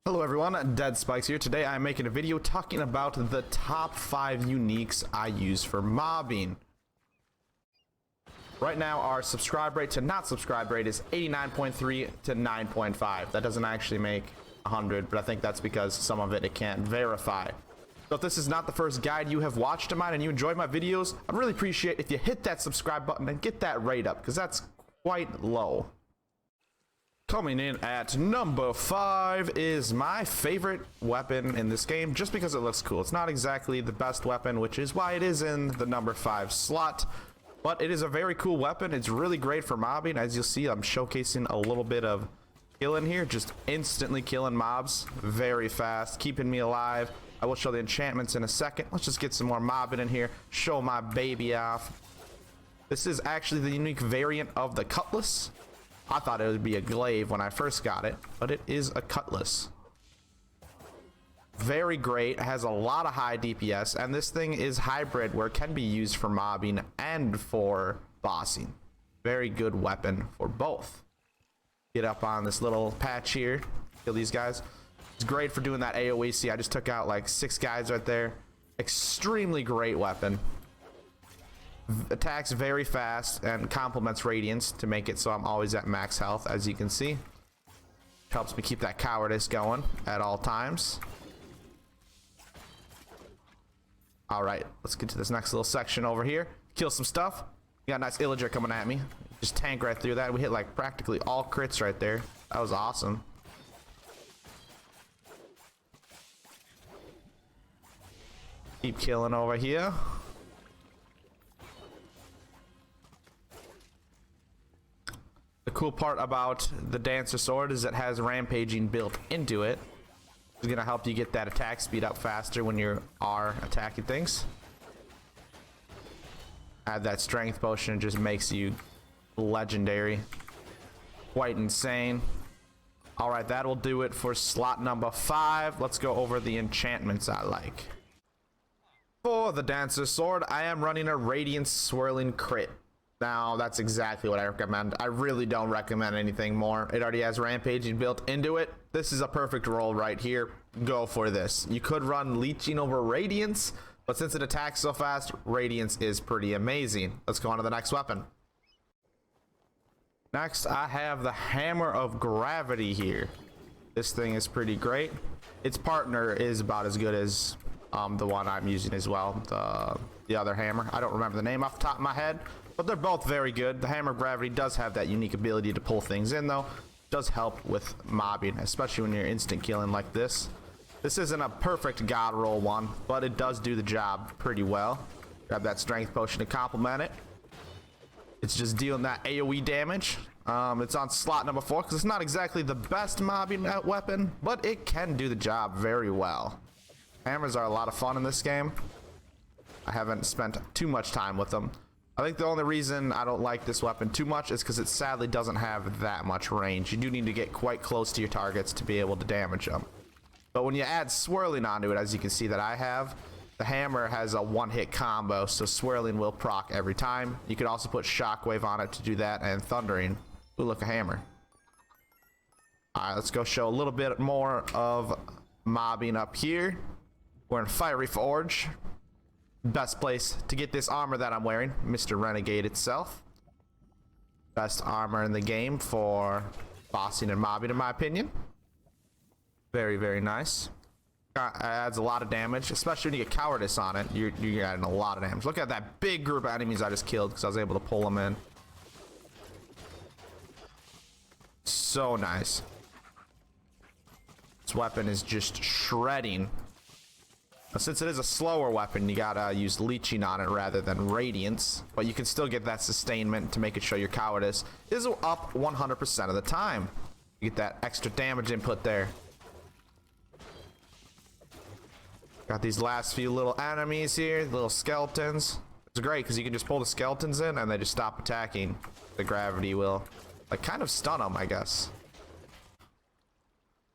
Hello everyone, Dead Spikes here. Today I'm making a video talking about the top 5 uniques I use for mobbing. Right now our subscribe rate to not subscribe rate is 89.3 to 9.5. That doesn't actually make 100, but I think that's because some of it can't verify. So if this is not the first guide you have watched of mine and you enjoy my videos, I'd really appreciate if you hit that subscribe button and get that rate up, because that's quite low. Coming in at number 5 is my favorite weapon in this game, just because it looks cool. It's not exactly the best weapon, which is why it is in the number 5 slot, but it is a very cool weapon. It's really great for mobbing. As you'll see, I'm showcasing a little bit of killing here, just instantly killing mobs very fast, keeping me alive. I will show the enchantments in a second. Let's just get some more mobbing in here, show my baby off. This is actually the unique variant of the cutlass. I thought it would be a glaive when I first got it, but it is a cutlass. Very great, has a lot of high DPS, and this thing is hybrid where it can be used for mobbing and for bossing. Very good weapon for both. Get up on this little patch here, kill these guys. It's great for doing that AoE. See, I just took out like 6 guys right there. Extremely great weapon. Attacks very fast and complements radiance to make it so I'm always at max health, as you can see. Helps me keep that cowardice going at all times. All right, let's get to this next little section over here. Kill some stuff. We got a nice illager coming at me. Just tank right through that. We hit like practically all crits right there. That was awesome. Keep killing over here. The cool part about the Dancer Sword is it has rampaging built into it. It's gonna help you get that attack speed up faster when you are attacking things. Add that strength potion, it just makes you legendary. Quite insane. Alright, that'll do it for slot number 5. Let's go over the enchantments I like. For the Dancer Sword, I am running a Radiant Swirling Crit. Now, that's exactly what I recommend. I really don't recommend anything more. It already has rampaging built into it. This is a perfect roll right here. Go for this. You could run leeching over radiance, but since it attacks so fast, radiance is pretty amazing. Let's go on to the next weapon. Next, I have the Hammer of Gravity here. This thing is pretty great. Its partner is about as good as the one I'm using as well, the other hammer. I don't remember the name off the top of my head, but they're both very good. The Hammer of Gravity does have that unique ability to pull things in, though. Does help with mobbing, especially when you're instant killing like this. This isn't a perfect god roll one, but it does do the job pretty well. Grab that strength potion to complement it. It's just dealing that AoE damage. It's on slot number 4 because it's not exactly the best mobbing weapon, but it can do the job very well. Hammers are a lot of fun in this game. I haven't spent too much time with them. I think the only reason I don't like this weapon too much is because it sadly doesn't have that much range. You do need to get quite close to your targets to be able to damage them. But when you add swirling onto it, as you can see that I have, the hammer has a one-hit combo, so swirling will proc every time. You can also put shockwave on it to do that, and thundering. Ooh, look, a hammer. Alright, let's go show a little bit more of mobbing up here. We're in Fiery Forge. Best place to get this armor that I'm wearing, Mr. Renegade itself. Best armor in the game for bossing and mobbing, in my opinion. Very, very nice. Adds a lot of damage, especially when you get cowardice on it. You're adding a lot of damage. Look at that big group of enemies I just killed because I was able to pull them in. So nice. This weapon is just shredding. Since it is a slower weapon, you gotta use leeching on it rather than radiance, but you can still get that sustainment to make it show your cowardice is up 100% of the time. You get that extra damage input there. Got these last few little enemies here, little skeletons. It's great because you can just pull the skeletons in and they just stop attacking. The gravity will like kind of stun them, I guess.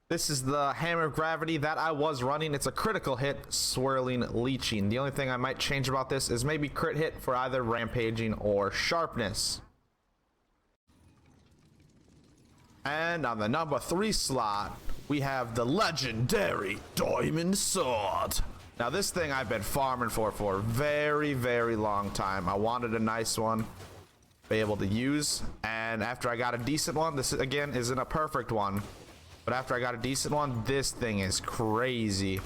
This is the Hammer of Gravity that I was running. It's a critical hit, swirling leeching. The only thing I might change about this is maybe crit hit for either rampaging or sharpness. And on the number 3 slot, we have the legendary Diamond Sword. Now this thing I've been farming for a very, very long time. I wanted a nice one, be able to use, and after I got a decent one, this again isn't a perfect one, but after I got a decent one, this thing is crazy.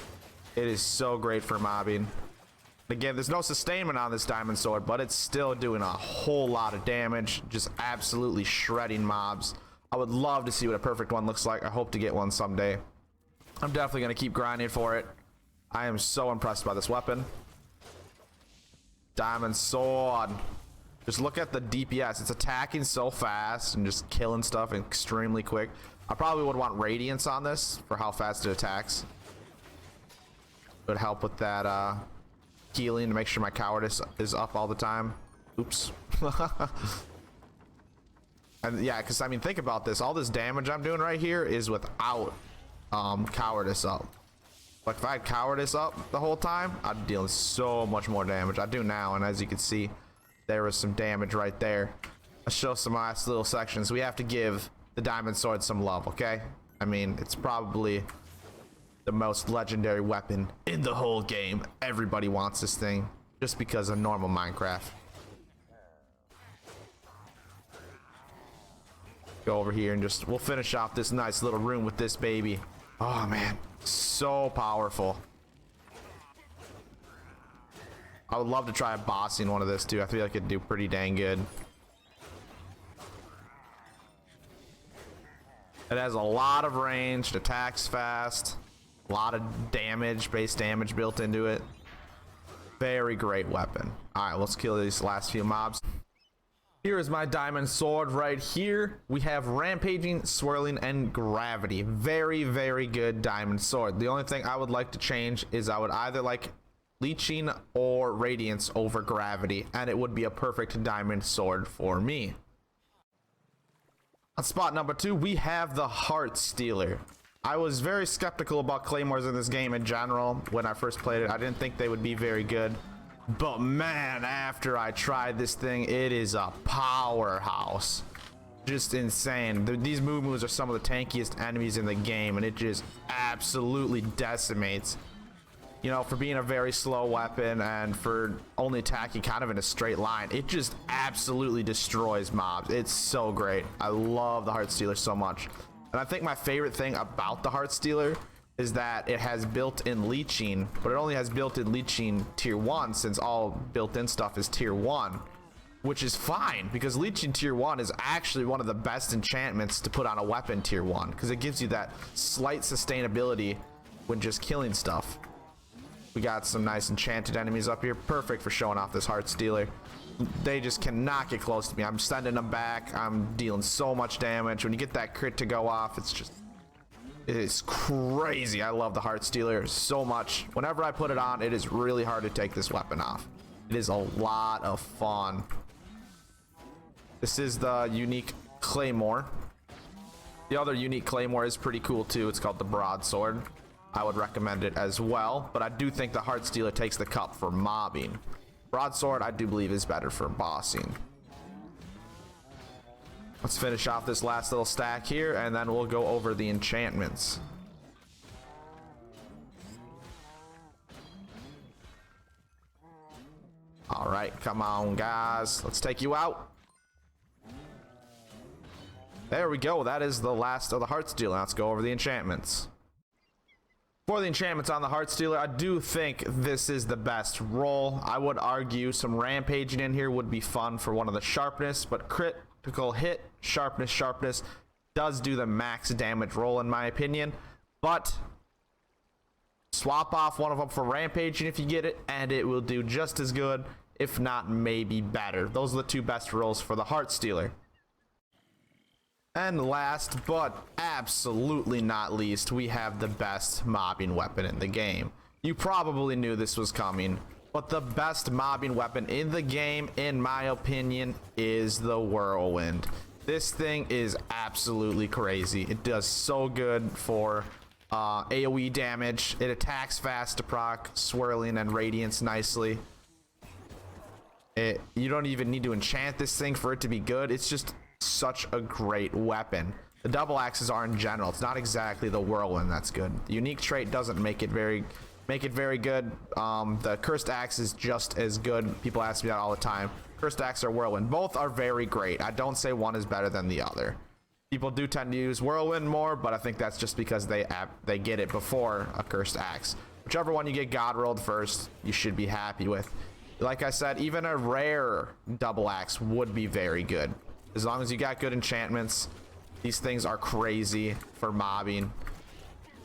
It is so great for mobbing. Again, there's no sustainment on this diamond sword, but it's still doing a whole lot of damage, just absolutely shredding mobs. I would love to see what a perfect one looks like. I hope to get one someday. I'm definitely going to keep grinding for it. I am so impressed by this weapon. Diamond sword. Just look at the DPS. It's attacking so fast and just killing stuff extremely quick. I probably would want radiance on this for how fast it attacks. It would help with that healing to make sure my cowardice is up all the time. Oops. And yeah, because I mean, think about this. All this damage I'm doing right here is without cowardice up. Like if I had cowardice up the whole time, I'd be dealing so much more damage. I do now, and as you can see, there was some damage right there. Let's show some last little sections. We have to give the diamond sword some love, okay? I mean, it's probably the most legendary weapon in the whole game. Everybody wants this thing just because of normal Minecraft. Go over here and just, we'll finish off this nice little room with this baby. Oh man, so powerful. I would love to try bossing one of this too. I feel like it'd do pretty dang good. It has a lot of range, it attacks fast, a lot of damage, base damage built into it. Very great weapon. All right, let's kill these last few mobs. Here is my diamond sword right here. We have rampaging, swirling, and gravity. Very, very good diamond sword. The only thing I would like to change is I would either like leeching or radiance over gravity, and it would be a perfect diamond sword for me. On spot number 2, we have the Heartstealer. I was very skeptical about claymores in this game in general when I first played it. I didn't think they would be very good. But man, after I tried this thing, it is a powerhouse. Just insane. These moo-moos are some of the tankiest enemies in the game, and it just absolutely decimates. You know, for being a very slow weapon and for only attacking kind of in a straight line, it just absolutely destroys mobs. It's so great. I love the Heartstealer so much. And I think my favorite thing about the Heartstealer is that it has built-in leeching, but it only has built-in leeching tier 1, since all built-in stuff is tier 1, which is fine because leeching tier 1 is actually one of the best enchantments to put on a weapon tier 1 because it gives you that slight sustainability when just killing stuff. We got some nice enchanted enemies up here, perfect for showing off this Heartstealer. They just cannot get close to me. I'm sending them back. I'm dealing so much damage. When you get that crit to go off, it's just, it is crazy. I love the Heartstealer so much. Whenever I put it on, it is really hard to take this weapon off. It is a lot of fun. This is the unique claymore. The other unique claymore is pretty cool too. It's called the broadsword. I would recommend it as well, but I do think the Heartstealer takes the cup for mobbing. Broadsword, I do believe, is better for bossing. Let's finish off this last little stack here, and then we'll go over the enchantments. All right, come on, guys. Let's take you out. There we go. That is the last of the Heartstealer. Let's go over the enchantments. For the enchantments on the Heartstealer, I do think this is the best roll. I would argue some rampaging in here would be fun for one of the sharpness, but critical hit, sharpness does do the max damage roll in my opinion. But swap off one of them for rampaging if you get it, and it will do just as good, if not maybe better. Those are the two best rolls for the Heartstealer. And last but absolutely not least, we have the best mobbing weapon in the game. You probably knew this was coming, but the best mobbing weapon in the game, in my opinion, is the Whirlwind. This thing is absolutely crazy. It does so good for AoE damage. It attacks fast to proc swirling and radiance nicely. You don't even need to enchant this thing for it to be good. It's just such a great weapon. The double axes are in general. It's not exactly the Whirlwind that's good. The unique trait doesn't make it very good. The cursed axe is just as good. People ask me that all the time. Cursed axe or Whirlwind, both are very great. I don't say one is better than the other. People do tend to use Whirlwind more, but I think that's just because they get it before a cursed axe. Whichever one you get god rolled first, you should be happy with. Like I said, even a rare double axe would be very good. As long as you got good enchantments, these things are crazy for mobbing.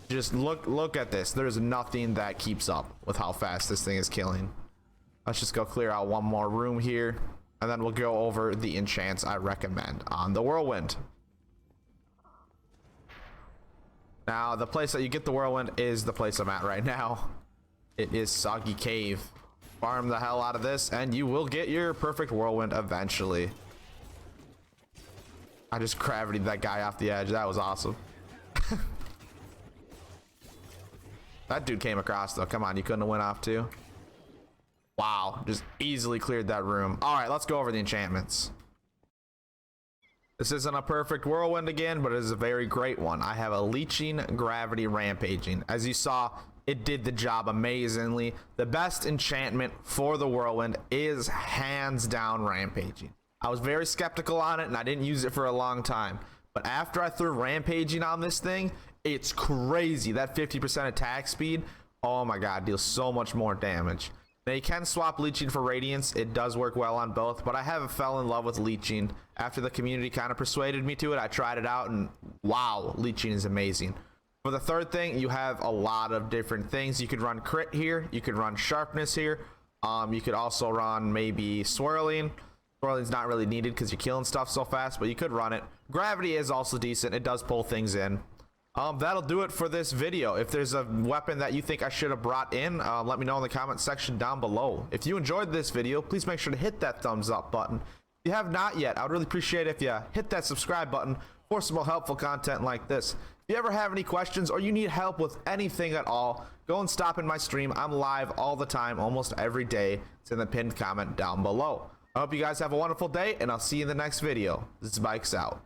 Just look at this. There's nothing that keeps up with how fast this thing is killing. Let's just go clear out one more room here, and then we'll go over the enchants I recommend on the Whirlwind. Now, the place that you get the Whirlwind is the place I'm at right now. It is Soggy Cave. Farm the hell out of this, and you will get your perfect Whirlwind eventually. I just gravitied that guy off the edge. That was awesome. That dude came across, though. Come on, you couldn't have went off, too. Wow, just easily cleared that room. All right, let's go over the enchantments. This isn't a perfect Whirlwind again, but it is a very great one. I have a Leeching, Gravity, Rampaging. As you saw, it did the job amazingly. The best enchantment for the Whirlwind is hands down Rampaging. I was very skeptical on it, and I didn't use it for a long time. But after I threw Rampaging on this thing, it's crazy. That 50% attack speed, oh my god, deals so much more damage. Now, you can swap Leeching for Radiance. It does work well on both, but I have fell in love with Leeching. After the community kind of persuaded me to it, I tried it out, and wow, Leeching is amazing. For the third thing, you have a lot of different things. You could run Crit here. You could run Sharpness here. You could also run maybe Swirling. Swirling's not really needed because you're killing stuff so fast, but you could run it. Gravity is also decent. It does pull things in. That'll do it for this video. If there's a weapon that you think I should have brought in, let me know in the comment section down below. If you enjoyed this video, please make sure to hit that thumbs up button. If you have not yet, I would really appreciate it if you hit that subscribe button for some more helpful content like this. If you ever have any questions or you need help with anything at all, go and stop in my stream. I'm live all the time, almost every day. It's in the pinned comment down below. I hope you guys have a wonderful day, and I'll see you in the next video. This is Bikes out.